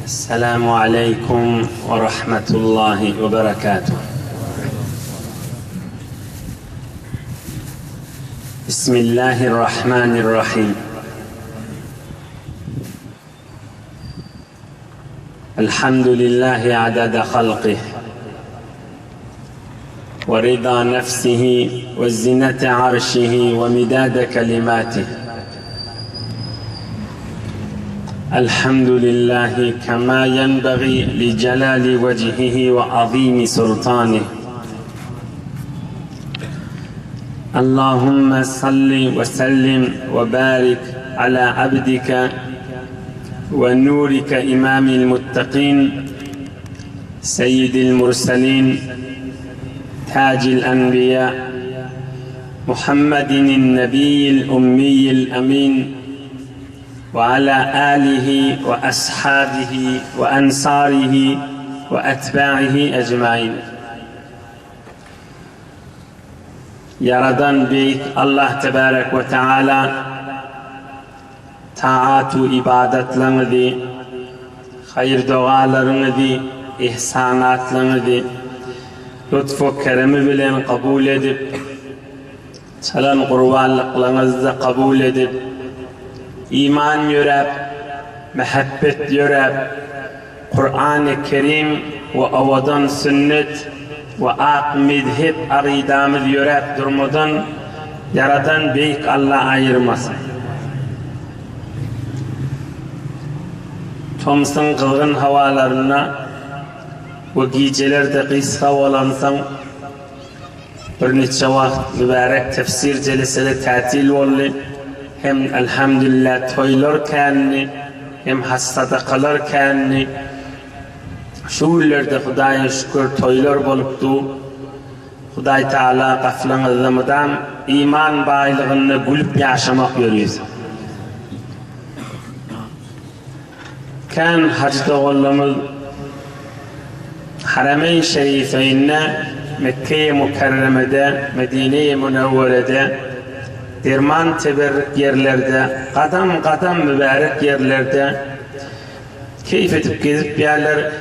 السلام عليكم ورحمة الله وبركاته. بسم الله الرحمن الرحيم. الحمد لله عدد خلقه ورضا نفسه وزنة عرشه ومداد كلماته. الحمد لله كما ينبغي لجلال وجهه وعظيم سلطانه. اللهم صل وسلم وبارك على عبدك ونورك إمام المتقين سيد المرسلين تاج الأنبياء محمد النبي الأمي الأمين وعلى آله وأصحابه وأنصاره وأتباعه أجمعين. Yaradan büyük Allah Tebarek ve Teala taatu ibadetlerinizi, hayır dualarınızı, ihsanatlarınızı lütfu keremi bilen kabul edip çalan kurbanlıklarınızı kabul edip iman yörep, mehabbet yörep, Kur'an-ı Kerim ve avadan sünnet ve ak medhep aridamız yörep durmadan yaradan büyük Allah ayırmasın. Tomsun kılgın havalarına ve geceler'de kıysa olansan bir neçe vakit mübarek tefsir celeseli tatil oldu. Hem elhamdülillah toylarken hem sadakalarken şu ülkelerde Hudaya şükür toylar boluptu. Huday Teala gaflanızlamadan iman baylığını gülüp yaşamak görüyoruz. Kan hacda oğlumuz Haramayn Şerifeyn'e Mekke-i Mukarreme'de, Medine-i Münevvere'de derman teberrük yerlerde, kadam kadam mübarek yerlerde keyif edip gezip yerler.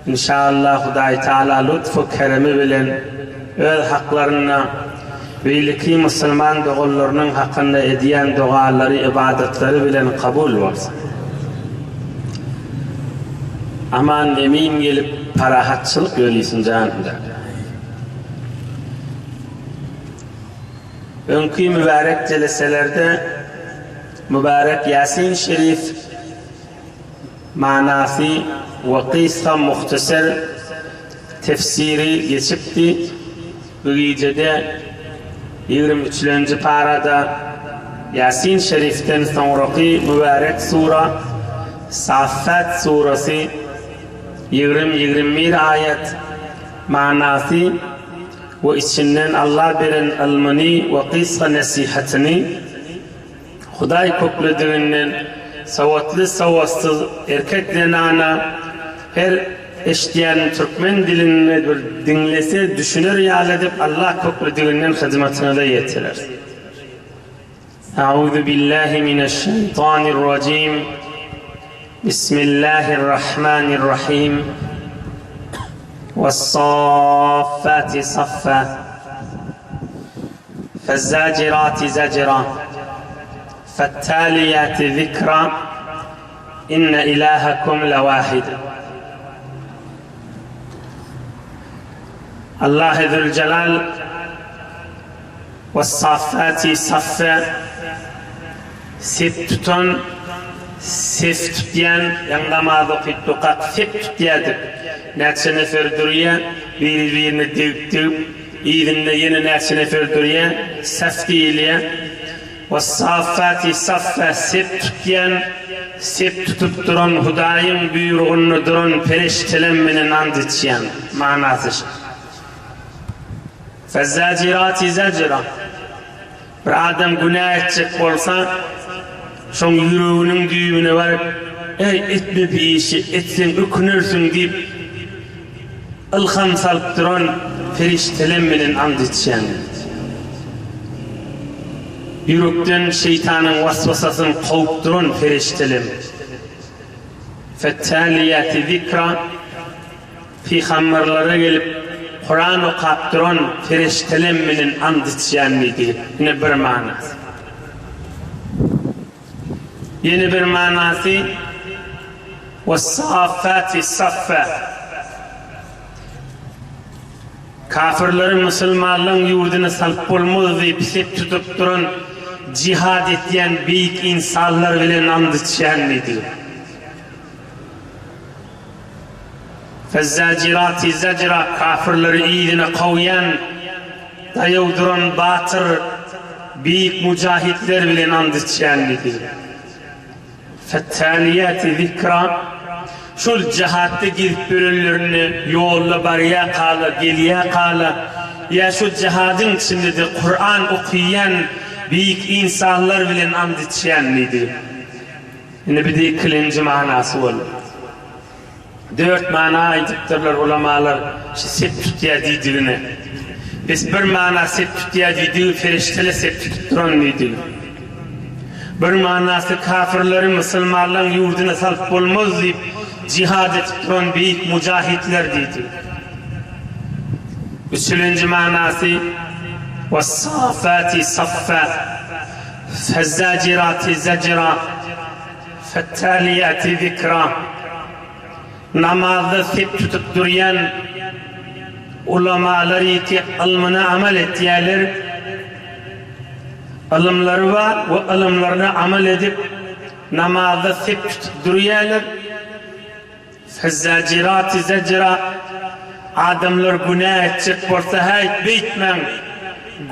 İnşallah Huday Teala lütfu keremi bilen öz haklarına ve Müslüman doğullarının hakkında ediyen duaları, ibadetleri bilen kabul olsun. Aman emin gelip parahatçılık görüyorsun canımda. Önkü mübarek celeselerde mübarek Yasin Şerif manası ve kıysa muhtasar tefsiri geçipti. Bu gecede 23. parada Yasin Şerif'ten sonraki mübarek sura Saffat surası 20-21 ayet manası ve içinden Allah veren ilmini ve kıysa nasihatini Huday koklediğinden savatlı savatsız erkekle nana her eşdiyen Türkmen dilini bir dinlese düşünür yal edip Allah koklediğinden hizmetine de yetirir. Euzu billahi mineşşeytanirracim. Bismillahirrahmanirrahim. والصافات صفا فالزاجرات زجرا فالتاليات ذكرا إن إلهكم لواحد. الله ذو الجلال والصافات صفا ستتون سفت diyen yanlamadı fittukak sept diyedik. Nefse nefer duruya, birbirini dövüp, iyidinde yeni nefse nefer duruya, saf değiliye. Ve saffati saffa sept diyen, sept tutup duran Hudayın buyruğunu duran periştelenmenin and içiyen manası. Fezzacirati zacira. Bir adam günah edecek olsa, şun yüreğinin düğümüne varıp, ey etme bir işi, etsen ökünürsün deyip, ilham salıp duran periştelenmenin and içiyen. Yürekten şeytanın vasvasasını kovup duran periştelen. fettaliyati zikra peygamberlere gelip Kur'an okap duran ferişteler menen and içýänligi ine bir manasy. Yeni bir manasy وَالصَّافَّاتِ صَفَّ kafirlerin Müslümanların yurduna salıp bolmaz diýip sep tutup duran cihad etýän beýik insanlar bilen and içýänligi. فَالزَّاجِرَاتِ زَجْرًا kafirleri iyidine kawyan daýaw duran batyr beýik mujahitler bilen and içýänligi. فَالتَّالِيَاتِ zikra şol cihatda gidip bölünlerini yolla barya kala, geliye kala ya şu cihadın içinde de Kur'an okuyan büyük insanlar bilen and içýänligi. Yine bir de ikinci manası var. 4 mana aytıptırlar ulamalar sep tutýar diýdiğine. Biz bir mana sep tutýar diýdiği feriştele sep tutup duran diýdi. Bir manası kafirlerin Müslümanların yurduna salıp bolmaz diýip cihad etip duran büyük mujahitler diýdi. Üçüncü manası وَالصَّافَاتِ صَفَّ فَالزَّاجِرَاتِ زَجْرًا فَالتَّالِيَاتِ ذِكْرًا namazda sep tutup duryan ulamaları ki ilmine amel etýärler, ilmleri var ve ilmlerine amel edip namazda sep tutup durýarlar. Fezzacirat zecra adamlar günah etjek bolsa hayt beýtmeň,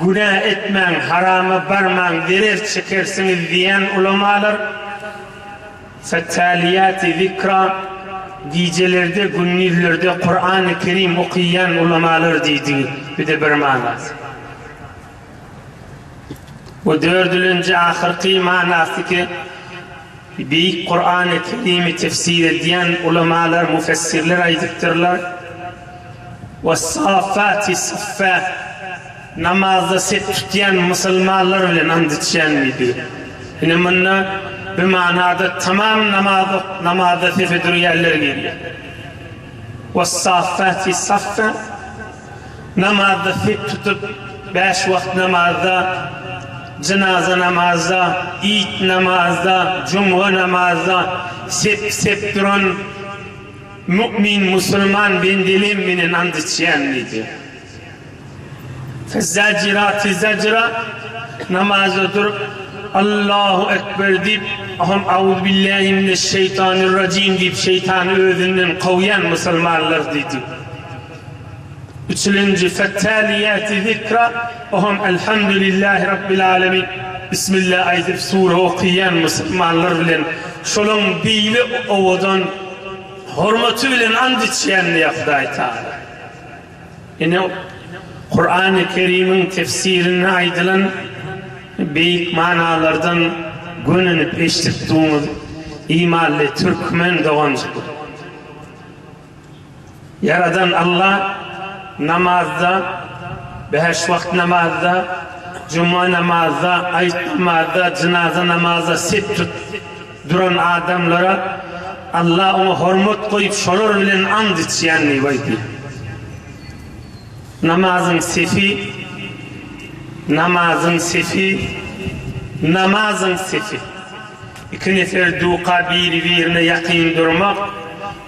günah etmeň, harama barmaň, derer çekersiňiz diýen ulamalar. Fettaliyati zikra gecelerinde, gündüzlerde Kur'an-ı Kerim okuyan ulamalar diýdi. Bir de bir manasy. Bu dördüncü ahirki manasy ki büyük Kur'an-ı Kerim'i tefsir edýän ulamalar, müfessirler aýdypdyrlar. وَالصَّافَّاتِ صَفَّ namazda sep tutýan musulmanlar bilen and içýänligi. Ine munna bir manada tamam namazda sep durýarlar gelýär. وَالصَّافَّاتِ صَفَّ namazda sep tutup 5 wagt namazda, cenaze namazda, id namazda, cuma namazda sep duran mümin, musulman bendelim menen and içýänligi. فَالزَّاجِرَاتِ زَجْرًا namazda durup Allahu Ekber deyip aham Euzubillahimineşşeytanirracim deyip şeytanı özünden kawyan musulmanlar diýdi. Üçüncü fettaliyati zikra aham elhamdülillahi rabbil alamin bismillah aýdyp sure okuyan musulmanlar bilen şolun beýli owadan hormaty bilen and içýänligi Hudaý Taala. Ine Kur'an-ı Kerim'in tefsirine aýdylan büyük manalardan gönünüp eşitdiğimiz imanlı Türkmen doğancı. Yaradan Allah namazda, 5 wagt namazda, cuma namazda, ayet namazda, cenaze namazda sep duran adamlara Allah onu hormat koyup şolar bilen and içýänligi baýdy. Namazın sefi. İki nefer duqa birine yakın durmak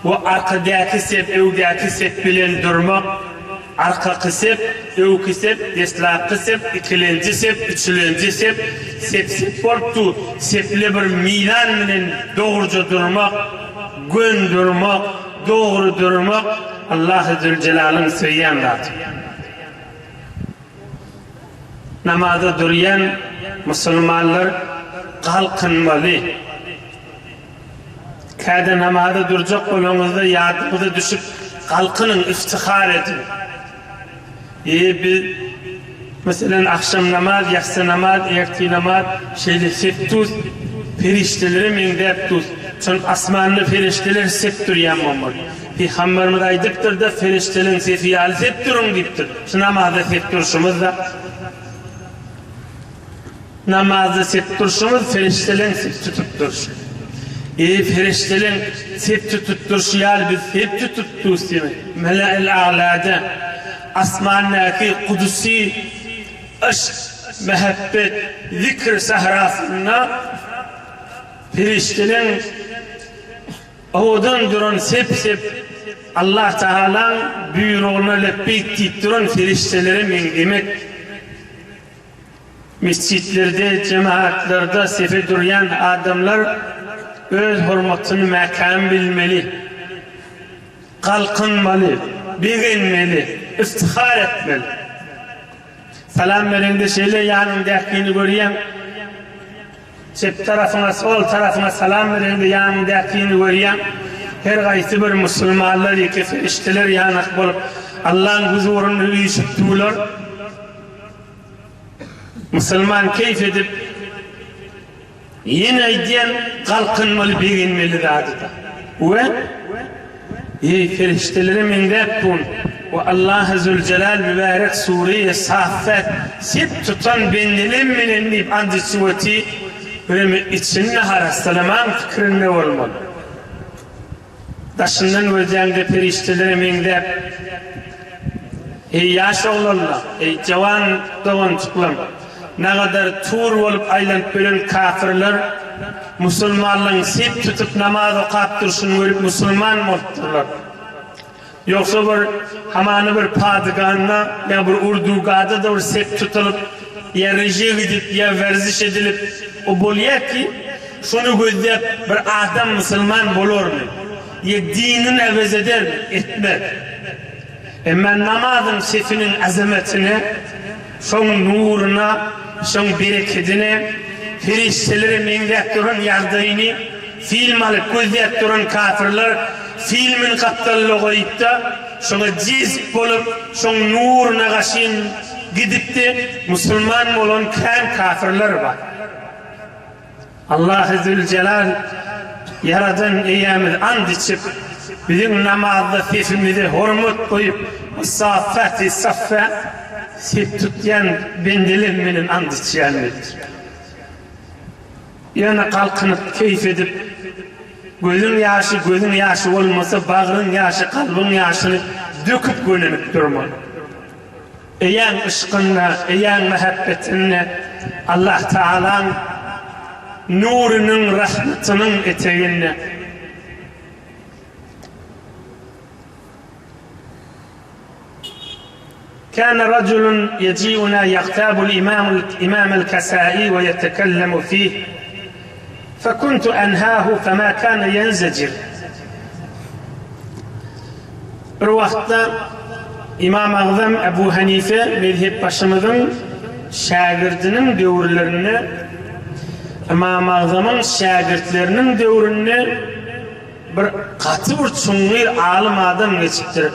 ve arkadaki sep, evdaki sep bilen durmak, arka sep, evki sep, deslaki sep, ikilenci sep, üçülenci sep bolupdu. Sepli bir milan bilen doğruca durmak, gün durmak, doğru durmak Allah-u Zülcelal'ın söýýän zat. Namazda duryan musulmanlar kalkınmalı. Kada namazda duracak olağınızda yadınıza düşüp kalkının, iftihar edin. Mesela akşam namaz, yatsı namaz, erti namaz şeyle sep tuz, ferişteleri mendep tuz. Çün asmanlı ferişteler sep duryan mamur. Peygamberimiz aýdypdyr da feriştelerin sefi ýaly sep durun diýipdir. Şu namazda sep duruşumuzda namazda sep duruşumuz feriştelerin sep tutup duruşu. Feriştelerin septi tutturşuyal biz septi tuttursimi. Mela-il a'lada asmannaki kudusi aşk, mehabbet, zikr sahrasına feriştelerin odan duran sep Allah Teala'nın buyruğuna lebbeyk deyip duran feriştelere mendemek. Mescitlerde, cemaatlerde sefe duruyan adamlar öz hurmatını mekam bilmeli, kalkınmalı, beğenmeli, iftihar etmeli. Salam verende şeyle yanındakini göreyim, cep tarafına, sol tarafına salam verende yanındakini göreyim. Her gaysi bir Müslümanlar, iki ferişteler yanak bulup Allah'ın huzurunu uyuşuttular. Müslüman keyif edip yine diyen kalkınmalı, beğenmeli de adıda. Ve ferişteleri mindepun ve Allah-u Zülcelal mübarek Sure-i Saffat sip tutan bendelim minennip andisivati ve içinne harastalaman fikrinde olmalı. Daşından öleceğinde ferişteleri mindep yaş oğlanla, cavan doğan çıklam ne kadar tur olup aylanıp bölen kafirler Müslümanlığın sip tutup namaz okap dursun görüp Müslüman mı olurlar? Yoksa bir hamanı bir padıganına ya bir urdugadı da bir sip tutulup ya rejiye gidip ya verziş edilip o boluyor ki şunu gözleyip bir adam Müslüman olur mu? Ya dinin evez eder mi? Etmez. Ama namazın sefinin azametine, son nuruna, son bereketine, ferişteleri mendek duran yardayını, film alıp gözleyip duran kafirler, filmin kaptallığı koyup da, şuna cizip olup, son nuruna kaşın gidip de, Müslüman olan kafirler var. Allah-u Zülcelal, yaradan eyyamid and içip, bizim namazda sefimizi hurmat koyup, Saffat-i Saffa, sep tutyan bendelenmenin and içiyendir. Yani kalkınıp, keyif edip, gözün yaşı olmasa, bağrın yaşı, kalbin yaşını döküp gönenip durmalı. Eyan ışkınla, eyan muhabbetinle, Allah Teala'nın nurunun, rahmetinin eteğinle, كان رجل يجيئنا يغتاب الإمام الكسائي ويتكلم فيه فكنت أنهاه فما كان ينزجر. Bir vaqtda İmam Azam Ebu Hanife mezhep başımızın şagirdinin dövrlerini, İmam Azam'ın şagirdlerinin dövrünü bir katı bir çungir alim adam geçiptir.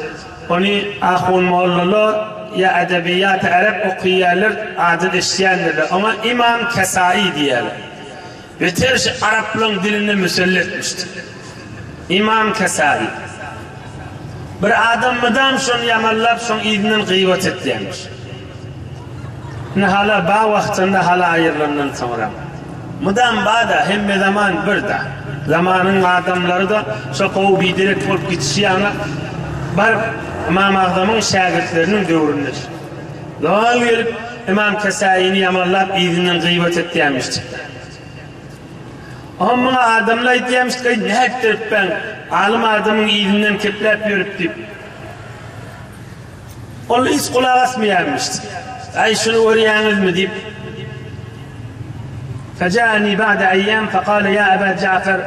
Onu ahun mollalar ya edebiyat Arap okuyalar adet işleyenlerdir ama İmam Kesai diyorlar. Ve tercih Arapların dilini müselletmiştir. İmam Kesai. Bir adam mıdam şunu yamallap şunu idinin gıybet etlemiş. Ne hala bağ vaktinde hala ayırlarından sonra. Mıdam bağda hem zaman bir de. Zamanın adamları da şu kovu bidirek olup gitişiyana var İmam Azam'ın şagirdlerinin dövründedir. Doğal gelip İmam Kesai'ni yamallap idinin gıybet etlemiştir. Ama adamlar diyemişti ki ne ettirip ben alim adamın iyidinden keplep yürüp deyip. Onu hiç kulak asmayamıştı. Ay şunu öğreyeniniz mi deyip. فجاءني بعد أيام فقال يا أبا جعفر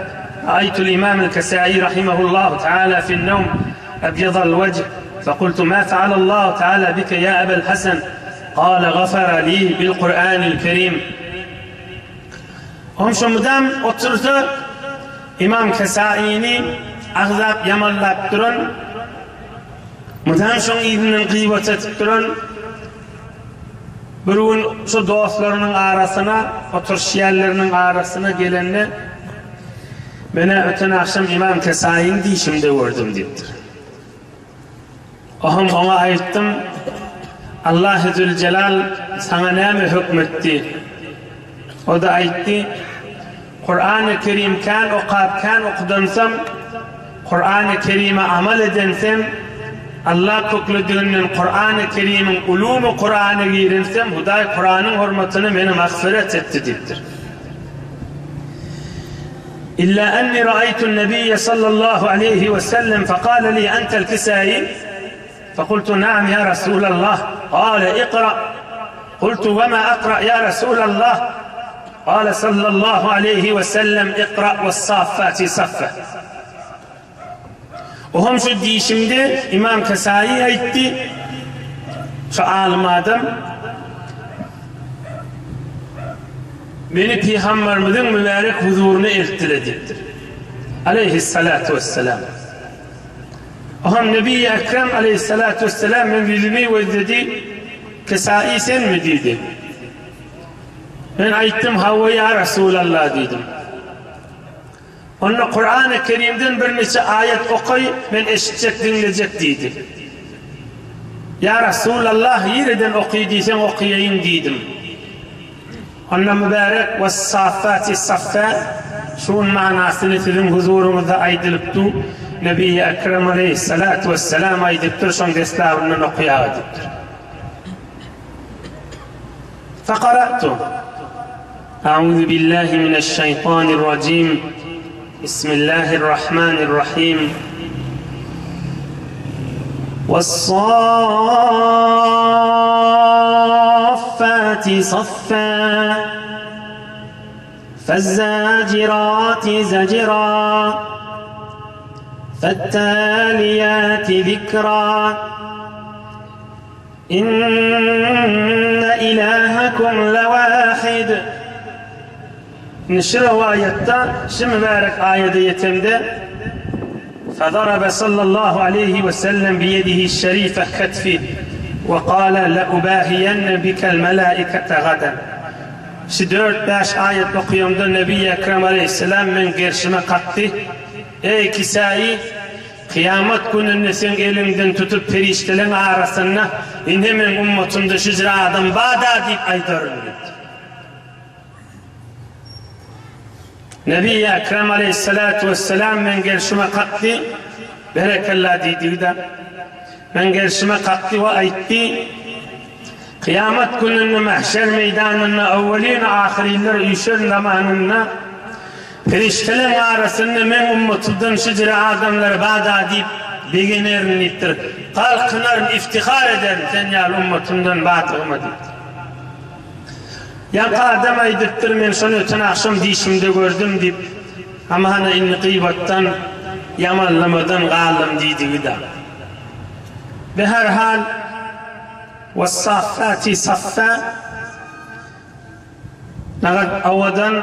رأيت الإمام الكسائي رحمه الله تعالى في النوم أبيض الوجه فقلت ما فعل الله تعالى بك يا أبا الحسن قال غفر لي بالقرآن الكريم. Komşumdan oturdu, İmam Kesai'ni ağzap yamallap durun, mudan şun idinin gıybet etip durun, bir gün şu dostlarının arasına, oturşiyerlerinin arasına gelenle, bana öten akşam İmam Kesai'ni dişimde gördüm deyiptir. Ona ayıttım, Allah-u Zülcelal sana ne mi hükmetti? O da ayıttı, Kur'an-ı Kerim kan okudansam, Kur'an-ı Kerim'e amel edensem, Allah köklüdüğünün Kur'an-ı Kerim'in ulumu Kur'an'ı giyirinsem, Huday Kur'an'ın hürmetini beni mağfiret etti deyiptir. İlla enni ra'aytu'n nebiyye sallallahu aleyhi ve sellem fekâle li entel kisâi fekultu na'am ya Resulallah kâle ikra kultu ve ma akra ya Resulallah kâle sallallahu aleyhi ve sellem ikra ve saffâti saffe. Ohum şu deyişimde İmam Kesai aytti, şu alim adam beni Peygamberimizin mübarek huzuruna eltilediktir. Aleyhissalatu vesselam. Ohum Nebi-i Ekrem aleyhissalatu vesselam men yüzümü vezdedi, Kesai sen mi dedi? Ben ayttim havva ya Resulallah dedim. Onunla Kur'an-ı Kerim'den bir neçe ayet okuy, ben eşitecek, dinleyecek dedi. Ya Resulallah yerden okuyuduysan okuyayım dedim. Onunla mübarek ve saffati saffa, şunun manasını sizin huzurunuzda aydılıptı. Nebi-i Ekrem aleyhissalatu vesselam aydıptır, şun destavından okuyadıptır. Fekara'tu. A'udhu billahi mineşşeytanirracim. Bismillahirrahmanirrahim. وَالصَّافَّاتِ صَفًّا فَالزَّاجِرَاتِ زَجْرًا فَالتَّالِيَاتِ ذِكْرًا إِنَّ إِلَٰهَكُمْ لَوَاحِدٌ. Şu rivayette, şu mübarek ayet-i yetimde فَضَرَبَ صَلَّى اللّٰهُ عَلَيْهِ وَسَلَّمْ بِيَدِهِ الشَّرِيفَ كَتْفِهِ وَقَالَ لَأُبَاهِيَنَّ بِكَ الْمَلَائِكَةَ غَدًا. Şu 4-5 ayet okuyumda Nebi-i Ekrem aleyhisselam men gerşime kattı. Ey Kisai, kıyamet gününde sen elinden tutup periştelerin arasına hemen ummatımda şu ziradan bağda deyip aydarın dedi. Nebi-i Ekrem aleyhissalatu vesselam men gerşime kattı, berekallah dedi de men gerşime kattı ve aytti, kıyamet gününde mahşer meydanına evvelin ahiriller uyuşur zamanına periştelerin arasında men ummatımdan şu zira adamları bağda deyip beginerin ittir, kalkınarın iftihar ederim sen ya ummatımdan bağdığıma deyip. Ya adam aydıptır, men şunu öten akşam deyişimde gördüm deyip, ama hana inni gıybattan, yamanlamadan galım deydi da. Ve her hal, وَالصَّافَّاتِ صَفَّا avadan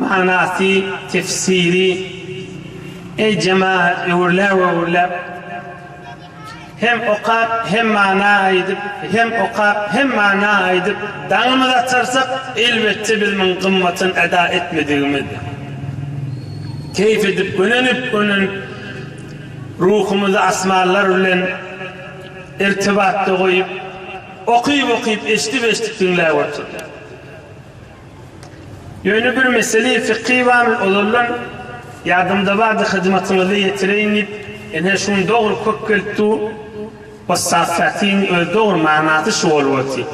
manası, tefsiri, ey cemaat, öğürler, hem okap hem mana edip hem mana edip dağımıza atarsak elbette bizim kımmatın eda etmediğimiz keyif edip gönenip ruhumuzu asmalar ile irtibatta koyup okuyup eşitip dinler ortada. Yönü bir meseleyi fıkhi var olurlar yardımda vardı hizmetinizi yetireyinip ene şun doğru kökkeltu وَالصَّافَّاتِينَ doğru manatı şu oluvati.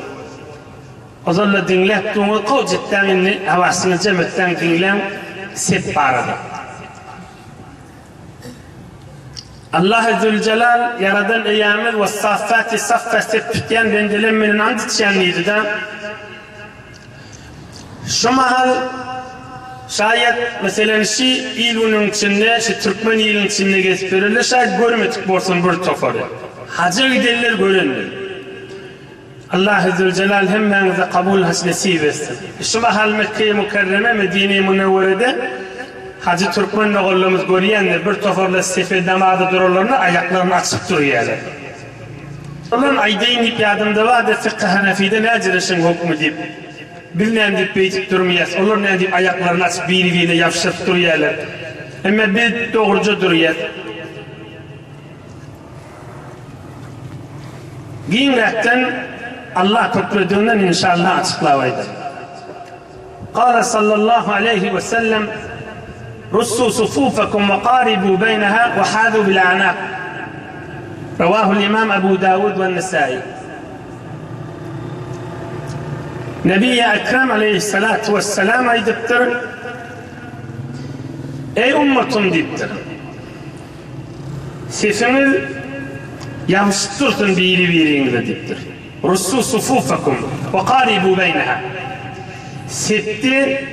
O zaman dinlettiğini kavcetten havasını cemetten dinlen sep barada. Allah Zülcelal yaradan eyyamel وَالصَّافَّاتِ صَفَّ sep tütyen dendilenmenin antitşenliydi de şu mahal şayet mesela şu ilunun içinde, şu Türkmen ilunun içinde geçip verirler, şayet görmedik borsun bir tofarı. Hacı giderler görünür. Allah-u Zülcelal hemmenize kabul nasip etsin. Şu mahal Mekke-i Mükerreme, Medine-i Münevvere'de Hacı Türkmen'le oğlumuz görüyenler bir tofarla sefer namazı dururlarına ayaklarını açıp duruyorlar. Onların aydeyn ip yardımda var da Fıkkı Hanefi'de ne acırışın hükmü deyip birine deyip beytip durmayız. Onlar ne deyip ayaklarını açıp biriyle yavşırıp duruyorlar. Ama bir doğruca duruyor. Giyinrekten Allah köprüdüğünden inşallah açıklayaydı. قال صلى الله عليه وسلم رصوا صفوفكم وقاربوا بينها وحاذوا بالأعناق. رواه الإمام أبو داود والنسائي. Nebi-i Ekrem aleyhissalatu vesselam aydıptır. Ey ummatum deyiptir. Sesiniz yapıştırtın biri-birinize deyiptir. Russu sufufakum ve qaribu beyneha. Septi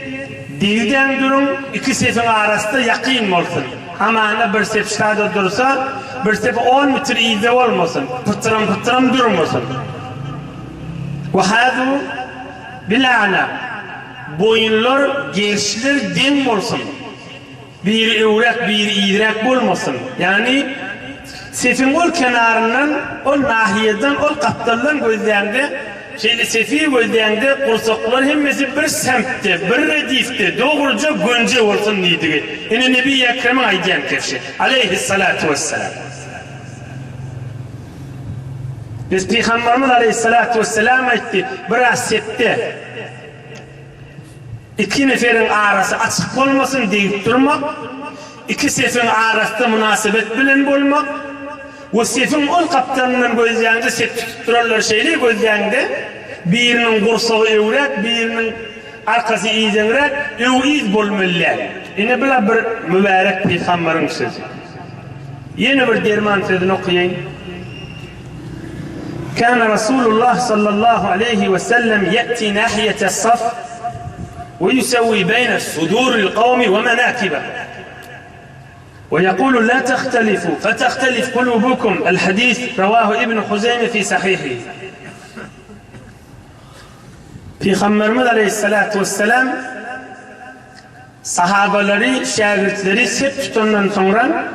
dilden durun, iki sefin arasında yakın olsun. Ama bir sef şurada dursa, bir sef 10 metre iyice olmasın. Pıtırım durmasın. Ve hâzu bilâna. Boyunlar, gençler den olsun. Bir evrak, bir idrak olmasın. Yani sefin ol kenarından, ol nahiyeden, ol katlarından gözlerinde, sefi gözlerinde kursaklar hemmesi bir semtte, bir redifte, doğruca gönce olsun neydi. Yani Nebi-i Ekrem'in aydiyen kefşi. Aleyhissalatu vesselam. Biz Peygamberimiz aleyhissalatu vesselam etti. Biraz sette iki neferin arası açık olmasın deyip durmak, iki sefin arasında münasebet bilen olmak, o sefin ol kaptanının gözlerinde set tuttururlar şeyle gözlerinde birinin kursağı evrak, birinin arkası iyidenrek, ev bolmalılar. Yine böyle bir mübarek Peygamberin sözü. Yeni bir derman sözünü okuyayım. كان رسول الله صلى الله عليه وسلم يأتي ناحية الصف ويسوي بين صدور القوم ومناكبه ويقول لا تختلفوا فتختلف قلوبكم. الحديث رواه ابن خزيمة في صحيحه. Peygamberimiz aleyhissalatu vesselam sahabaları, şagirdleri sep tutandan sonra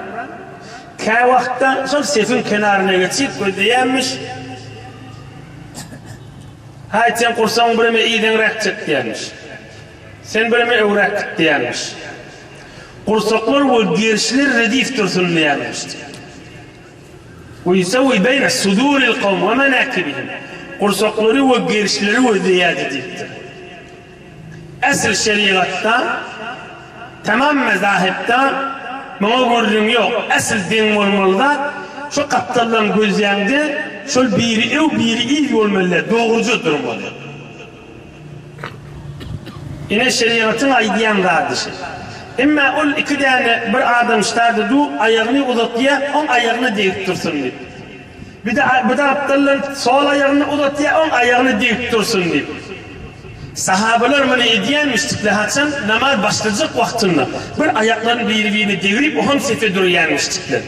kâ vakta sol sefin kenarına geçip ödeyenmiş. Hayır sen kursan buraya iyiden rakçık diyenmiş. Sen buraya evrak diyenmiş. Kursaklar ve girişler redif dursun diyenmişti. ويسوي بين صدور القوم ومناكبهم. Kursakları ve girişleri ve ziyade edildi. Asıl şeriatta, tamam mezahipte, bana gördüğüm yok. Asıl din olmalıda, şu kaptalların gözlerinde, şu biri ev, biri iyi olmalı, doğrucu durmalı. Yine şeriatın aydiyen kardeşi. Ama o iki tane bir adam işlerdi, ayağını uzatıya, on ayağını deyip dursun deyip. Bir de aptalların sol ayağını uzatıya, on ayağını deyip dursun deyip. Sahabeler bunu ediyenmiştikler haçan, namaz başlayacak vaktinde. Bir ayaklarını birbirine devirip, on sefe duruyenmiştikler.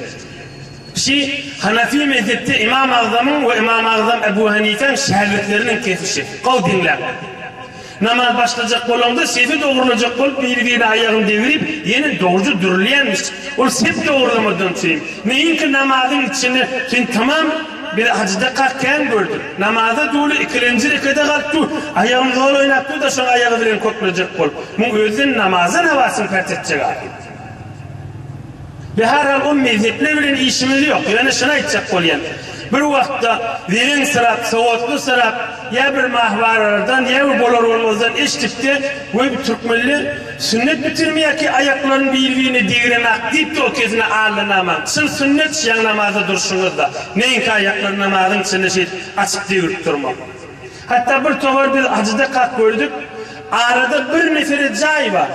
Hanefi mezhepte İmam-ı Azam'ın ve İmam-ı Azam Ebu Hanife'nin şehirliklerinin kefişi. Kal dinler. Namaz başlayacak olanda sefi doğrulacak olup birbirine ayağını devirip yeni doğrucu durulayanmış. O sep doğrulamadan söyleyeyim. Neyin ki namazın içinde şimdi tamam bir hacıda kalkken gördüm. Namaza doğru ikinci rekede kalktı. Ayağını doğru oynattı da şu ayağı bilen koklayacak olup. Bu özün namazın havasını fethedecek abi. Ve herhal o mezheple bilen işimiz yok. Yani şuna içecek oluyan. Bir vakta verin sırat, soğutlu sırat ya bir mahvarlardan ya bir bolar olmazdan eşlikte ve bir Türkmenli sünnet bitirmeye ki ayaklarını birbirine deviremek deyip de o kezine ağırlanamam. Sünnet yan namazda duruşunuzda. Neyin ki ayaklarını namazın içinde açık devirip durmak. Hatta bir tovar bir hacıda kalk gördük. Arada bir neferi cay var.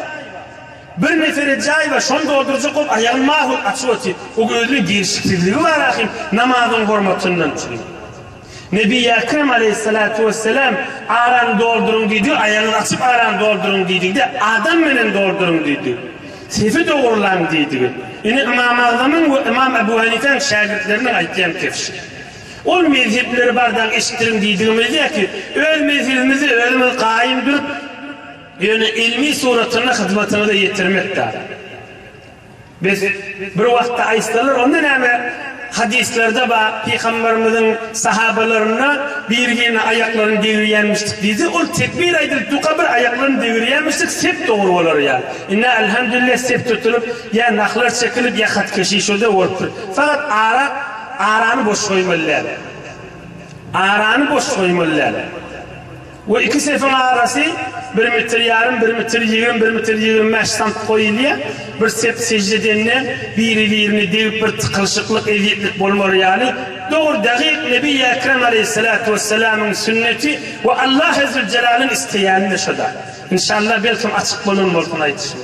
Bir neferi cay var, şunu dolduracak olup ayağın mahul açı oti. O gözünün girişikliği var ahim, namazın hürmetinden çıkıyor. Nebi-i Ekrem aleyhissalatu vesselam aran doldurun dedi, ayağını açıp aran doldurun dedi de adam benim doldurun dedi. Sefi doğrulan dedi. Yine İmam-ı Azam'ın ve İmam Ebu Hanife'nin şagirdlerinin ayetleyen kefşi. O mezhepleri bardan eşittirin dediğimizde ki, öl mezhebimizi ölümüz kaim durup, yani ilmi suratına hizmetini de yetirmekte. Biz bir vakti ayıstalar, ondan hemen hadislerde Peygamberimizin sahabalarına birbirine ayaklarını deviriyenmiştik dedi. O tekbir aydır, tukabır ayaklarını deviriyenmiştik, sep doğru olur ya. İnne elhamdülillah sep tutulup, ya naklar çekilip, ya hatkeşi şöyle oluptur. Fakat aranı boş koymalılar. Aranı boş koymalılar. Ve iki sefin arası 1 metr yarım, 1 metr 20, 1 metr 25 sant koyulya, bir sep secdedenne biri-birini deyip bir tıkılışıklık, eziyetlik bolmar yani. Doğru dakik Nebi Ekrem Aleyhissalatu vesselam'ın sünneti ve Allah Azze Celal'ın isteyanı şoda. İnşallah belki açık bolun olsun aytışım.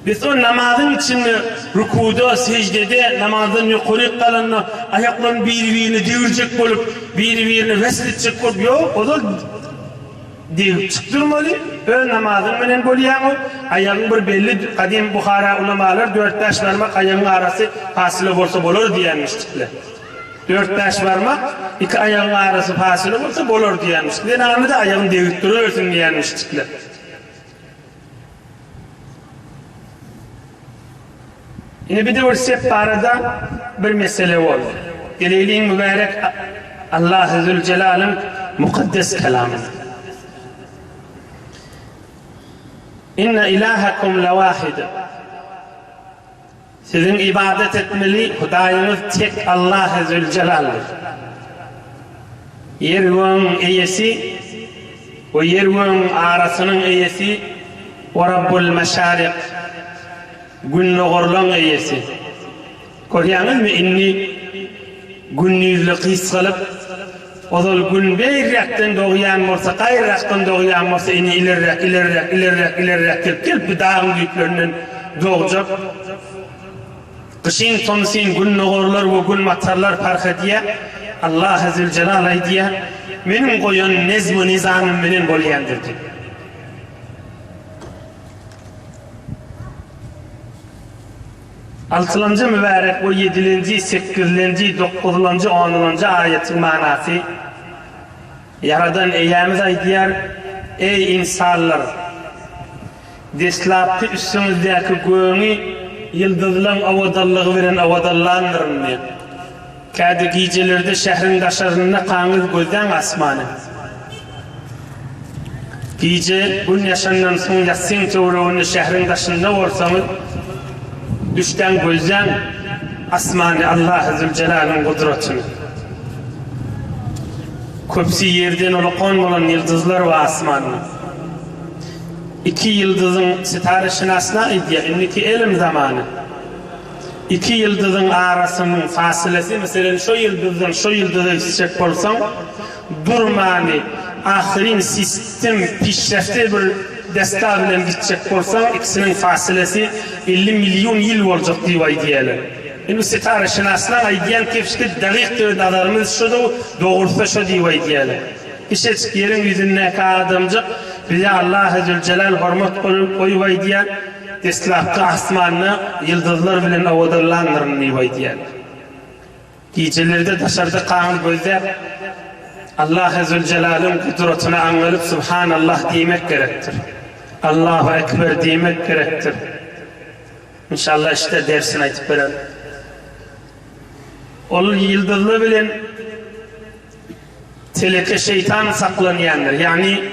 Biz o namazın içinde rükuda, secdede, namazın yukarı kalanına ayaklarını birbirine devirecek bolup, birbirine vesletecek bolup, yok, o da deyip çıktırmalı. Öyle namazın menen boluyan o, ayağın bir belli, kadim Bukhara ulamalar 4 taş varmak ayağın arası fasılı bolsa bolur diyenmiştikler. 4 taş varmak, 2 ayağın arası fasılı bolsa bolur diyenmiştikler. Namı da ayağın devip duruyorsun diyenmiştikler. Yine bir de o sep arada bir mesele oldu. Geleyliğin mübarek Allah Zülcelal'ın mukaddes kelamı. İnne ilahakum levahide. Sizin ibadet etmeli, Hudayınız tek Allah Zülcelal'dir. Yervun eyesi, o yervun arasının eyesi, o Rabbul Meşarik. Günlü gorlan eyesi. Koryanız mı inni günnüzlü kıys kılıp odol gün beyraktan doğuyan morsa, kayraktan doğuyan morsa inni ilerrak gelip bir dağın büyüklerinden doğacak. Kışın tonsin günlü gorlar ve gün matarlar fark ediye Allah Azze Celal aydiye benim koyun nezm-i nizamım benim bolyandır diye. Altıncı mübarek o 7. 8. 9. 10. ayetin manası Yaradan eyyamiz aydiyar ey insanlar deslaptı üstünüzdeki göğünü yıldızlan avadallığı veren avadallandırın diye. Kâdi giycelerde şehrin taşlarına kanız gözden asmanı. Giyce gün yaşandan son yatsın çoğruğunu şehrin taşında olsanız düşten gözden asmanı Allah Zülcelal'ın kudretini. Köpsi yerden olukan olan yıldızlar ve asmanı. 2 yıldızın sitarışınasına iddiya, inniki elim zamanı. 2 yıldızın arasının fasilesi, mesela şu yıldızdan şu yıldızı gidecek olsam, durmanı, ahirin sistem pişrefte bir desta bilen gidecek olsam, ikisinin fasilesi 50 milyon yıl olacak diye diyelim. Şimdi sitarışınasına aydiyen kefşki dakik diye nazarımız şu da doğrusu şu diye diyelim. İşte yerin yüzüne kadımcık, bize Allah Zülcelal hormat koyup diye deslapkı asmanını yıldızlar bilen avadırlandırın diye. Giycelerde dışarıda kanlı gözler Allah Zülcelal'ın kudretini anlayıp Subhanallah demek gerektir. Allahu Ekber demek gerektir. İnşallah işte dersini aytıp verelim. O yıldızlı bilen teleke şeytan saklanayandır. Yani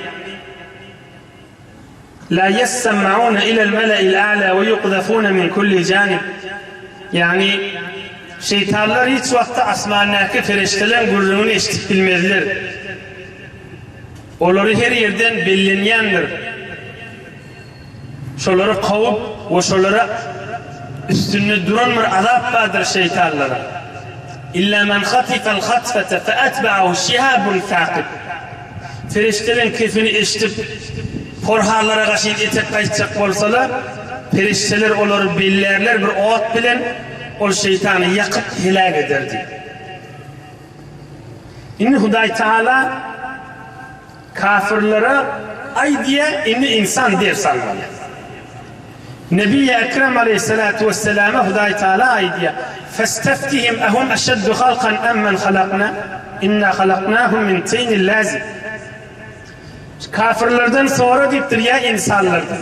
la yessem'ûne ilel mele'il a'lâ ve yuqzafûne min kulli canib. Yani şeytanlar hiç vakti asmandaki feriştelerin gurrunu eşitip bilmezler. Onları her yerden bellenyendir. Şoları kovup ve şoları üstünde duran bir azap vardır şeytanlara. İlla men khatifel khatfete fe etba'u şihabun thaqib. Feriştelerin keyfini eşitip porharlara karşı etek kaçacak olsalar, ferişteler onları bellerler, bir ot bilen o şeytanı yakıp helak ederdi. İnni Huday Teala kafirlere ay diye inni insan der sanmalı. Nebi Ekrem Aleyhissalatu vesselam'a Huday Teala ay diye فَاسْتَفْتِهِمْ اَهُمْ اَشَدُّ خَلْقًا اَمَّنْ خَلَقْنَا اِنَّا خَلَقْنَاهُمْ مِنْ تَيْنِ اللَّازِمِ. Kafirlerden sonra deyiptir ya insanlardan.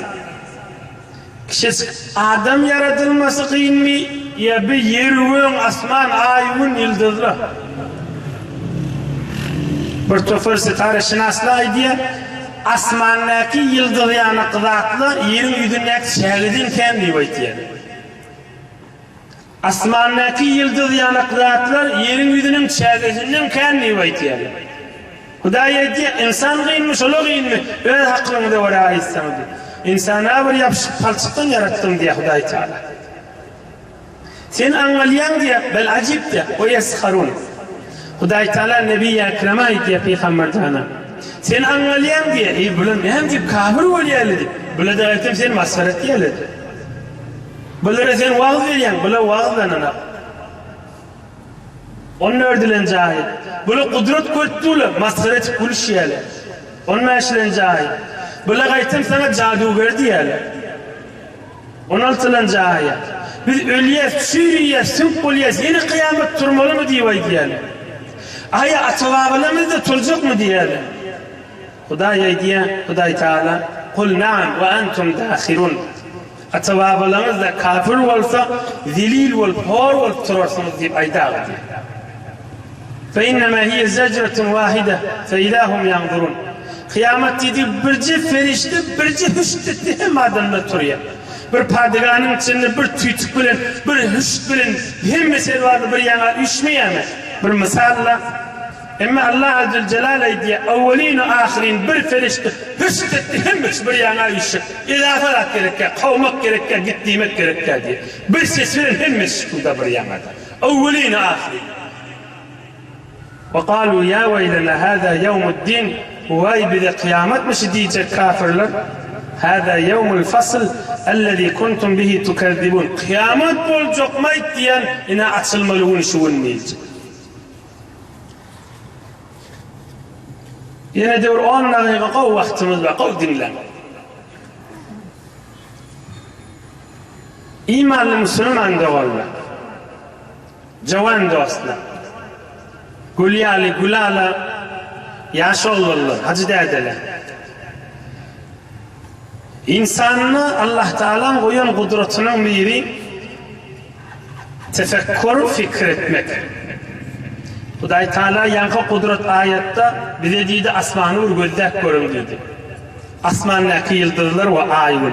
Kişi adam yaratılması kıyın mı? Ya bir yervün, asman, ayvın, yıldızlı. Bir tofır sitarı şinaslı diye asmandaki yıldız yani kızaklı yerin yüzündeki şehridin kendi boyutu. Asmandaki yıldız yani kızaklar yerin yüzünün şehridinden kendi boyutu. Hudaýa diýe insan gynmy, şola gynmy, öz hakyňda wara aýtsaň diýe. İnsana bir yapışık palçykdan yaratdym diýe Hudaý Taala. Sen angalyan diye, bel acip diye, o yesharun. Hudaý Taala Nebi Ekrem diye Peygamberden. Sen angalyan diye, bulan hem ki kafir bolýarly. Bula da aytym sen masgaret diýerler. Bulara sen wagt berýän, bula wagtlanana. Onu ördülen cahil. Bula kudret kötüle, masgaret kulşýarlar. Onu meşlen cahil. Bula aytym sana jaduger diýerler. Onu altylan cahil. Biz ölýäs, çürüýäs, sümp bolýäs, ýene kıyamet turmalymy diýip diýerler. Aya atawalarymyzda turjakmy diýerler. Hudaý diýe, Hudaý Taala, "Kul na'am we entum dakhirun." Atawalarymyzda kafir bolsa, zilil bol, hor bol turarsyňyz diýip aýdar. Fe innema hiye zecretun wahide fe ilahum yanzurun. Kıyamet diýip birji ferişte, birji hüşteti hem adamlar turýar. Bir padyganyň içinde bir tüýtük bilen, bir hüşt bilen hemmesi bardy bir ýaňa üşmeýärmi? Bir misalla emma Allah azze celal diýe awwalin we ahirin bir ferişte hüşt etdi hemmesi bir ýaňa üşüp ilafalat gerekkä, kawmak gerekkä, gitdimek gerekkä diýe. Bir ses bilen hemmesi şunda bir ýaňa. Awwalin we ahirin. Ve qalu ya weylana hada yawmuddin vay bize kıyametmiş diyecek kafirler. Hada yawmul fasl ellezî kuntum bihi tukezzibun. Kıyamet boljakmy diýen ina açylmalygyny şuwunmyýyjy. Yine de 10 daqiqa qaw wagtymyz bar, qaw dinlen. İmanly musulman dogalla. Jawan dostlar. Gulýaly, gulala yaş olurlar, hacı derdiler. İnsanını Allah Teala'nın koyun kudretinin biri tefekkür, fikir etmek. Hudaý Taala yankı kudret ayette bize deydi asmanı bir gözlek görün dedi. Asmandaki yıldızlar ve ayın.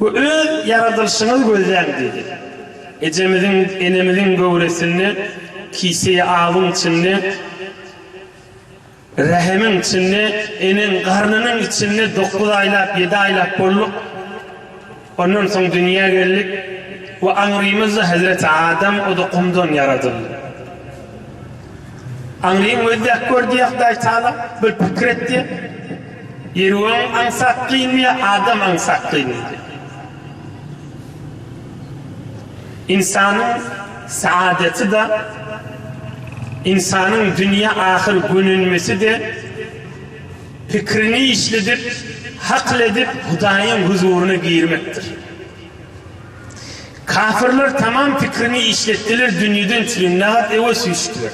Bu öz yaratılışınız gözlem dedi. Ecemizin, enemizin gövresini, kiseye ağzın içinde, rahimin içinde, enin karnının içinde 9 aylık, 7 aylık bolluk. Ondan sonra dünya geldik ve anrımızda Hazreti Adem o da kumdan yaratıldı. Anrım özdek gördü Hudaý Taala bir fikir etti. Yerwan ansak kıyınmaya, Adem ansak kıyınmaya. İnsanın saadeti de, insanın dünya ahir gününmesi de fikrini işledip, hakledip Hudaýyň huzuruna girmektir. Kafirler tamam fikrini işlettiler dünýeden çürünler, ewe süýüşdiler.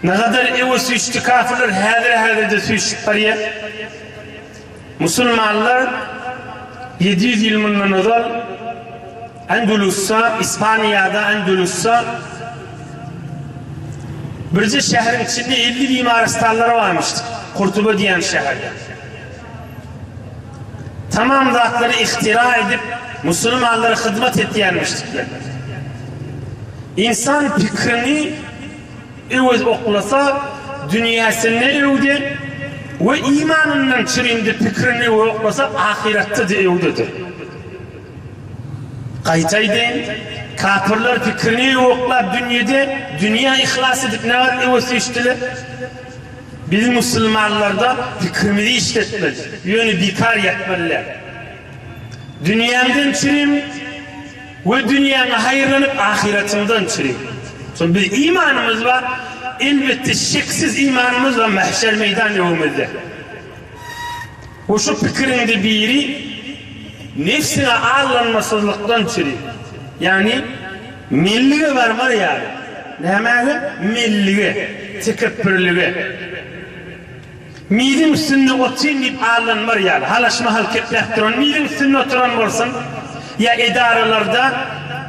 Ne kadar ewe süýüşdi kafirler häzir-häzirde süýüşip barýar. Musulmanlar 700 yıl mundan azal Endulus'a, İspanya'da Endulus'a birce şehrin içinde 50 imaristanları varmıştı. Kurtuba diyen şehirde. Tamam zatları ihtira edip Müslümanlara hizmet ettiyenmiştikler. İnsan fikrini evvel okulasa dünyasını evde ve imanından çirindi fikrini okulasa ahirette de evdedir. Qaytaydın, kafirler fikrini yoklap dünyada, dünya ihlas edip ne var evası iştiler? Biz Müslümanlarda fikrimizi işletmez, yönü bikar yapmalılar. Dünyandan çürüm ve dünyanın hayırlanıp ahiretinden çürüm. Sonra bir imanımız var, elbette şeksiz imanımız var mahşer meydan yolumuzda. O şu fikrin de biri, nefsine ağırlanmasızlıktan çürüyor. Yani milliğe var yani. Ne mâle? Milliğe, tekebbürlüğe. Midin üstünde oturayım deyip ağırlanmar yani. Halaşma halketler duran, midin üstünde oturan olsun. Ya idaralarda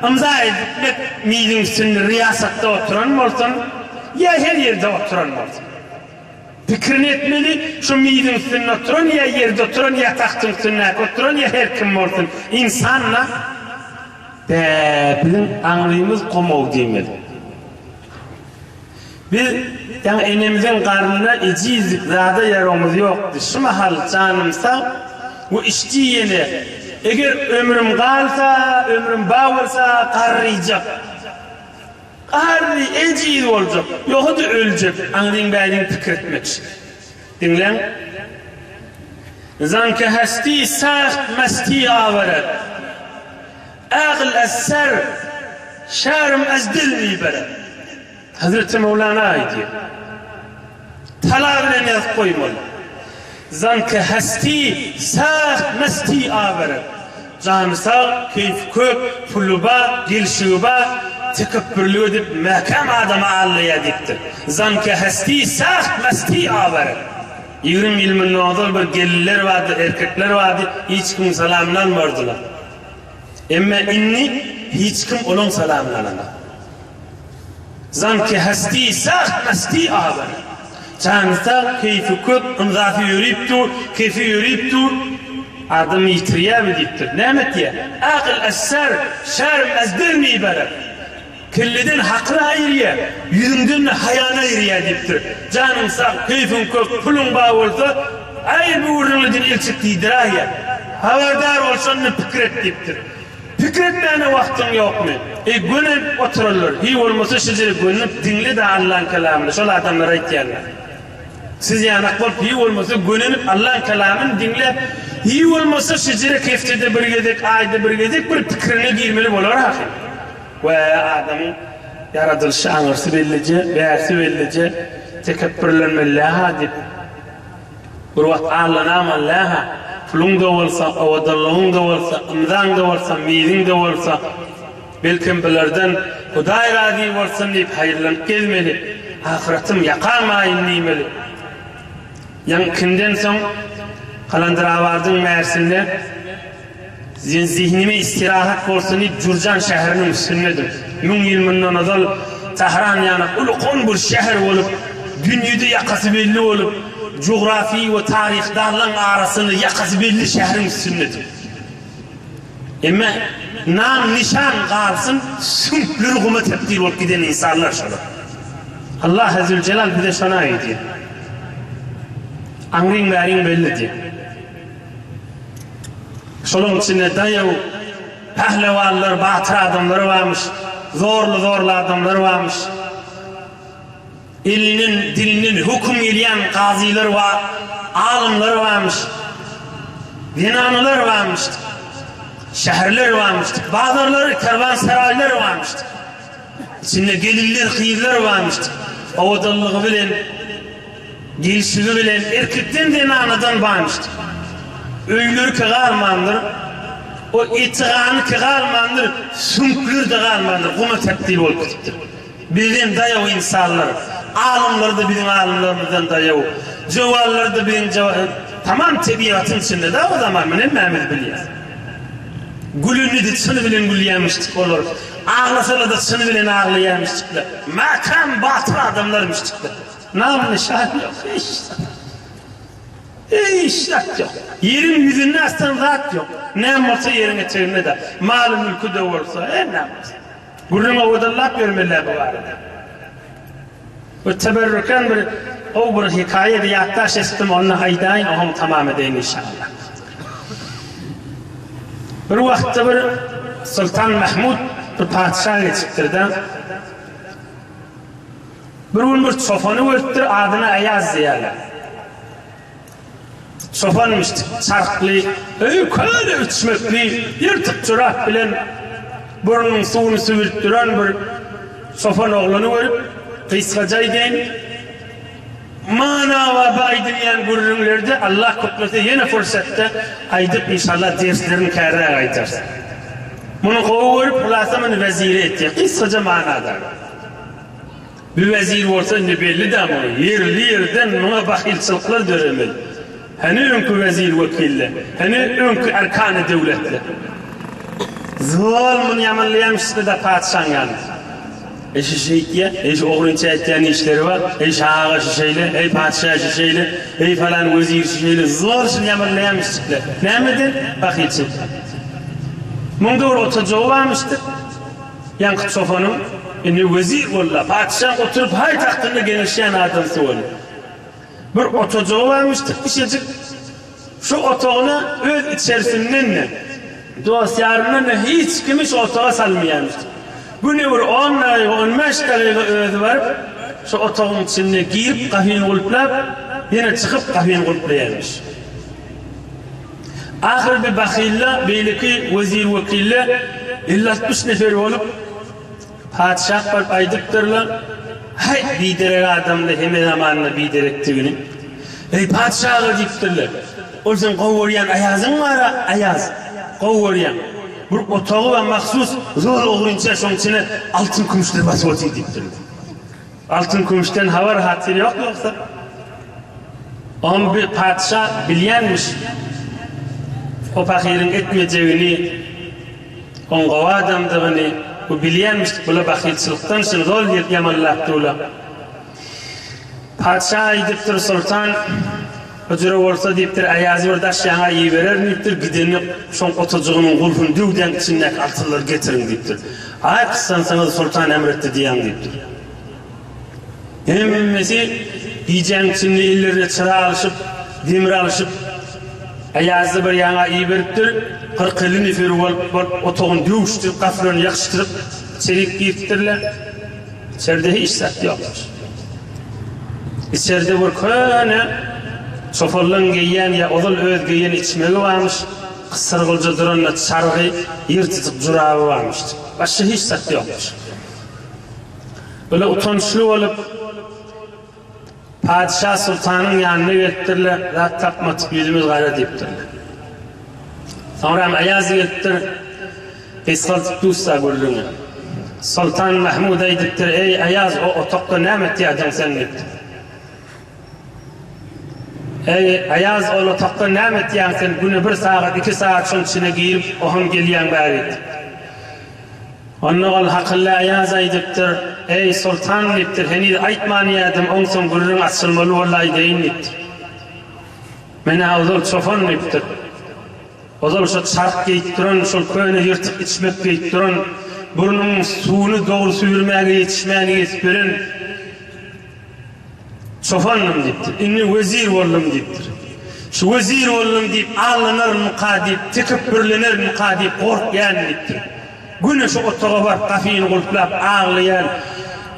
imza edip midin üstünde riyasatta oturan olsun. Ya her yerde oturan olsun. Fikrini etmeli, şu midin üstünde oturan, ya yerde oturan, ya tahtın üstünde oturan, ya her kim olsun. İnsanla bizim anlayımız komav demeli. Biz yani enemizin karnına ecizlik zada yarımız yoktu. Şu mahal canımsa bu işçiyeni eğer ömrüm kalsa, ömrüm bağırsa qarriyacak. Qarri eciz olacak. Yok da ölecek. Anlayın bädin fikir etmek için. Dinlen. Zanke hasti saht masti avaret. Ağıl esser şarım ezdilmi beret. Hazreti Mevlana aydiyor. Talabine yaz koymalı. Zanke hasti saht masti avaret. Canı sağ, keyif kök, puluba, gelşuba, tekebbürlü edip mekam adama allaya diktir. Zanke hasti saht masti avaret. 20 yılın nodol bir gelirler vardı, erkekler vardı, hiç kim salamlanmadılar. Ama inni hiç kim onun salamlanana. Zanki hasti saht masti ağabey. Canısa keyfi kök, ımzafi yürüyüptü, keyfi yürüyüptü. Adamı yitiriyem ediptir. Neymet ya? Akıl esser, şerm ezdirni ibaret. Killiden hakra ayırıya, yüzünden hayana ayırıya ediptir. Canın sağ, keyfin kök, pulun bağ olsa, ay bu uğrunluğun ilçik diyidir havardar olsan ne fikir et deyiptir. Fikir etmeyene vaktin yok mu? Gönüp otururlar. Hiç olmasa sizleri gönüp dinle de Allah'ın kelamını. Şöyle adamlara ihtiyarlar. Siz yani akbol hiç olmasa gönüp Allah'ın kelamını dinle. Hiç olmasa sizleri keftede bir gedik, ayda bir gedik, bir fikrine girmeli olur hakim. Ve adamın yaratılışı anırsı bellice, beğersi bellice, tekebbürlenmeliha deyip bir vakit Allah'ın pulun da olsa, avadallığın da olsa, ımzan da olsa, midin de olsa, belki bilerden Huday razı olsun deyip hayırlanıp gezmeli. Ahiretim yakalmayın demeli. Yani kinden son kalandır avardın meğersinde zihnime istirahat olsun deyip Cürcan şehrinin üstündedir. 1000 yılından azal Tahran yani ulukon bir şehir olup, dünyada yakası belli olup, coğrafi ve tarih dağların arasını yakası belli şehrin üstündedir. Ama nam nişan kalsın, sümplür kuma tepkil olup giden insanlar şöyle. Allah Azze Celal bir de şuna ediyor. Anrin verin belli diyor. Şolun içinde dayav, pehlevallar, batır adamları varmış, zorlu adamlar varmış. Elinin, dilinin hüküm eleyen kaziler var, alimler varmış, dinanılar varmıştı, şehirler varmıştı, bazıları kervansaraylar varmıştı, içinde gelirler, kıyırlar varmıştı, ovadallığı bilen, gelişiği bilen, erkekten dinanıdan varmıştı. Öylür ki kalmandır, o itiğanı ki kalmandır, sümklür de kalmandır, kuma tepdil olup gittir. Bizim dayav insanlar, alimler de bizim alimlerimizden dayav, cevallar da bizim ceval, tamam tabiatın içinde de o zaman ne mehmet biliyor. Gülünü de çını bilen gülüyemiştik olur, ağlasana da çını bilen ağlayamıştıklar, makam batır adamlarmıştıklar. Nam nişan yok, işlet yok. Yerin yüzünde aslan rahat yok. Ne olsa yerine çevirme de, malı mülkü de olsa, ne olsa. Gülün ovadallah görmeliler bu arada. Ve teberrüken bir hikaye bir yaktaş ettim, onu haydayın, onu tamam edeyim inşallah. Bir vakti bir Sultan Mahmud bir padişah geçiktirdi. Bir çofanı öttür, adına Ayaz ziyarlar. Çofanmıştı, çarklı, öyle uçmekli, yırtık çırak bilen, burnun suyunu süvürttüren bir çofan oğlanı verip, kıskacayken, mana ve baydılayan gururunlarda Allah kutlusu yine fırsatta aydıp inşallah derslerini kârına aydırsın. Bunu kovu verip, hulasamını veziri etti, kıskaca manada. Bir vezir olsa ne belli de ama yerli yerden ona bakilçılıklar göremeli. Hani önkü vezir vekille, hani önkü erkan-ı devletle. Zulmün yamanlayamıştı da padişahın yanı. Eşi şeykiye, eşi oğlunca ettiğin işleri var, eşi ağa şişeyle, ey padişah şişeyle, ey falan vezir şişeyle, zulmün yamanlayamıştı. Ne midir? Bakilçılık. Munda otacağı varmıştır. Yankı çofanın, Indi vezir bolla, padişah oturup hay tahtında genişleyen adamsı bolla. Bir otocuğu varmıştı, işecik. Şu otağına öz içerisinden dosyarından hiç kimiş otağa salmayamıştı. Bu ne var 10 dakika, 15 dakika öz varıp şu otağın içine girip kahveni kulplap yine çıkıp kahveni kulplayamış. Ahir bir bakilla, belki vezir vekille 50-60 nefer olup padişah var aydıktırlar. Hay biderek adamda hemen zamanla biderektiğini. Ey padişah'a diktirler. O sen kovuryan ayazın var ayaz. Kovuryan. Bu otağı ve mahsus zor olunca şunun içine altın kumuşlar basıp diktirler. Altın kumuştan hava rahatlığı yok yoksa. Ama bir padişah bilyenmiş. O fakirin etmeyeceğini, on kova adamdığını, bu bilyenmiş. Bula bakilçılıktan şimdi zor yamanlattı ola. Padişah ediptir sultan, öcüre olsa deyiptir, ayazı orada aşağıya iyi verer deyiptir, gideni son otocuğunun kulfunu düvden içinden altınlar getirin deyiptir. Ay kıssan sana sultan emretti diyen deyiptir. Emmesi yiyeceğin içinde illerine çıra alışıp, demir alışıp, ayazı bir yana iyi veriptir, 40-50 nefer olup, otoğun düvüştürüp, kaflarını yakıştırıp, çelik giyiptirler. İçeride hiç sat yokmuş. İçeride bir köne sofollan giyen ya odul öz giyen içmeli varmış. Kısırgılcı duranla çargı yırtıcık curağı varmıştı. Başka hiç sat yokmuş. Böyle utançlı olup padişah sultanın yanına gettirler. Rahat tapmatık yüzümüz gayret deyiptirler. Sonra ayazı gettir. Kıskaltık dostlar gördüğünü. Sultan Mahmud'a ediptir. Ey Ayaz o otokta ne metiyadın sen deyiptir. Ey Ayaz o otokta ne metiyadın sen günü 1 saat 2 saat şunun içine girip ohun geliyen bari. Onun ol hakkıyla Ayaz'a ediptir. Ey sultan deyiptir. Henüz aytmaniyadım on son gururun açılmalı olayı deyin deyiptir. Mena ozul çofon deyiptir. Ozul şu çark geyip duran, şu köyünü yırtık içmek geyip duran, burnun suyunu doğru suyurmaya yetişmeye yetiştirin. Çofanım deyiptir. İnni vezir oldum deyiptir. Şu vezir oldum deyip ağlanır mukadip, tıkıp bürlenir mukadip, korkyan deyiptir. Güne şu otağa var, kafini kulplap ağlayan.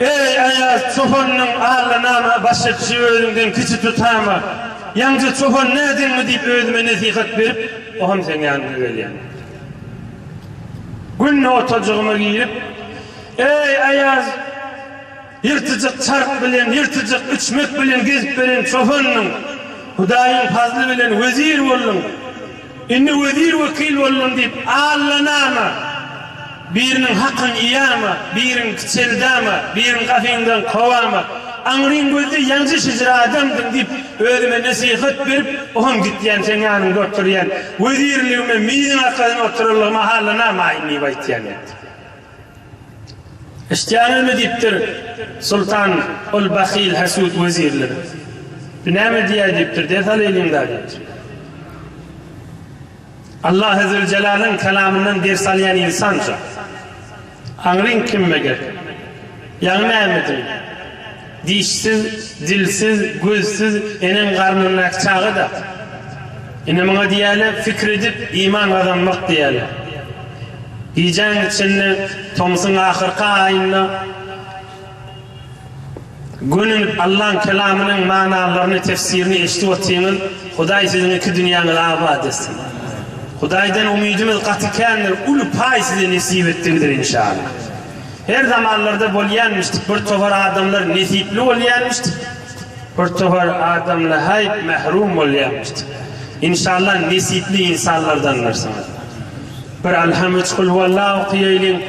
Ey Ayaz, çofanın ağlanama, başka kişi özünden kişi tutama. Yancı çofan ne edin mi deyip özüme nesihat verip, o ham sen yanına geliyor. Günne otacığıma giyip, ey Ayaz, yırtıcık çark bilen, yırtıcık içmek bilen, gezip bilen çofanın, Hudayın fazlı bilen vezir oldun, inni vezir vekil oldun deyip ağlanama, birinin hakkın iyama, birinin kıçeldama, birinin kafinden kovama, anrin gözde yancı şıcıra adamdın deyip ödüme nesihat verip ohum gittiyen sen yanında oturuyan vezirliğime midin arkasına otururluğuma halına maini baytiyen etti. İştiyanımı deyiptir sultan ol bakhil hasud vezirleri. Biname diye deyiptir defal elimde deyiptir. Allah Azze Celal'ın kelamından ders alayan insanca anrin kimme gel yanına emedin dişsiz, dilsiz, gözsiz enen karnının akçağı da inemine diyelim fikredip iman kazanmak diyelim. Yiyeceğin içinde Tomsun ahırka ayında günün Allah'ın kelamının manalarını, tefsirini eşit otuyunun Huday sizin iki dünyanın abad etsin. Huday'dan umidimiz katikendir, ulu pay size nesip ettiğidir inşallah. Her zamanlarda bolyanmıştık, bir tofar adamlar nesipli olyanmıştık, bir tofar adamlar hayb mehrum olyanmıştık. İnşallah nesipli insanlardanlarsınız. Bir alhamdülillah kul vallahu okuyaylin,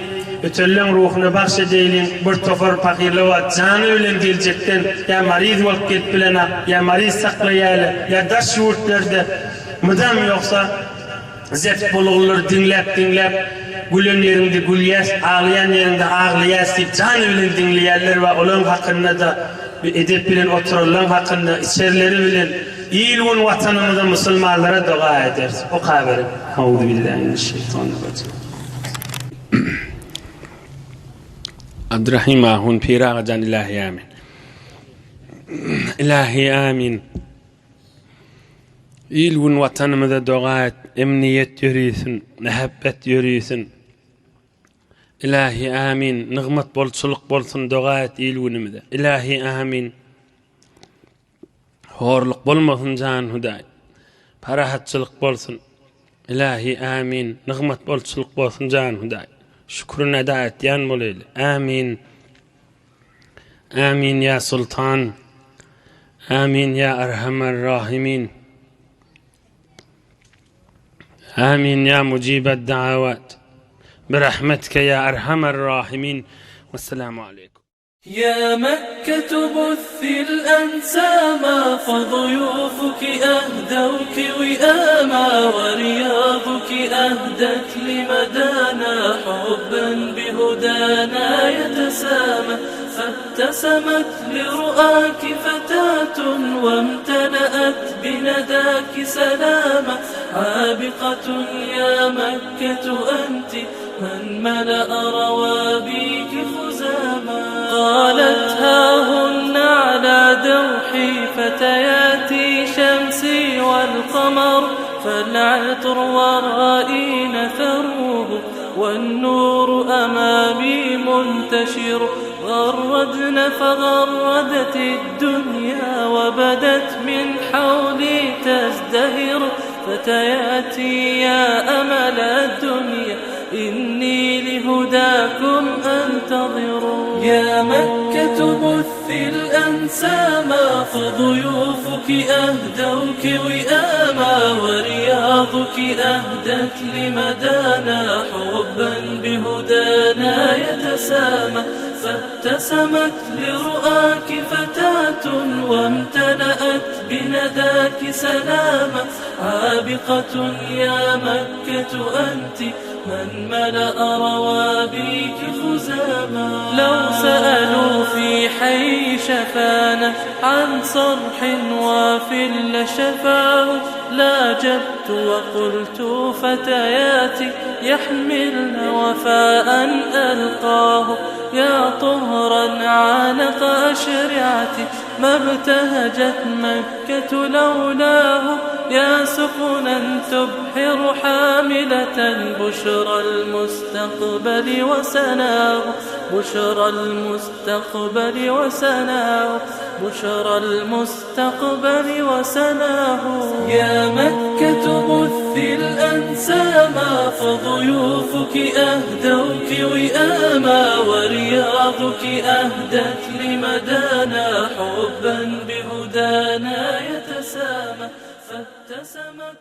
ötellen ruhunu bahşedeylin, bir tofar fakirli var, canı ölen gelecekten, ya mariz olup getbilene, ya mariz saklayayla, ya daş yurtlarda, mıdam yoksa, zeft bulurlar dinlep, gülen yerinde gülyas, ağlayan yerinde ağlayas deyip canı ölen dinleyenler ve olan hakkında da edep bilen otururlan hakkında içerileri bilen iyiliğin vatanımızda Müslümanlara dua ederiz. O kadar. Euzubillahimineşşeytanirracim. عبد الرحيم هون بيراغ جان إلهي آمين إلهي آمين إلون وطن مذا دوغات امنية يريثن نهبت يريثن إلهي آمين نغمت بولسلق بولسن دوغات إلون مذا إلهي آمين هورلق بولمثن جان هداي بارهت سلق بولسن إلهي آمين نغمت بولسلق بولسن جان هداي شكرنا دعت يان موليل آمين آمين يا سلطان آمين يا أرحم الراحمين آمين يا مجيب الدعوات برحمتك يا أرحم الراحمين والسلام عليكم. يا مكة بثي الأنساما فضيوفك أهدوك وئاما ورياضك أهدت لمدانا حبا بهدانا يتسامى فابتسمت لرؤاك فتاة وامتلأت بنداك سلاما عابقة يا مكة أنت من ملأ روابيك خزاما قالت هاهن على دوحي فتياتي شمسي والقمر فالعطر ورائي نثروه والنور أمامي منتشر غردن فغردت الدنيا وبدت من حولي تزدهر فتياتي يا أمل الدنيا إني لهداكم أنتظر. يا مكة بثي الأنساما فضيوفك أهدوك وئاما ورياضك أهدت لمدانا حبا بهدانا يتسامى فابتسمت لرؤاك فتاة وامتلأت بنداك سلاما عابقة يا مكة أنت من ملأ روابيك خزاما لو سألوا في حي شفانا عن صرح وافل شفاه لاجبت وقلت فتياتي يحملن وفاء ألقاه يا طهرا عانق أشرعتي ما ابتهجت مكة لولاه يا سفنا تبحر حاملة بشرى المستقبل وسناه بشرى المستقبل وسناه بشرى المستقبل وسناه. يا مكة بثي الأنساما فضيوفك أهدوك وئاما ورياضك أهدت لمدانا حبا بهدانا يتسامى فابتسمت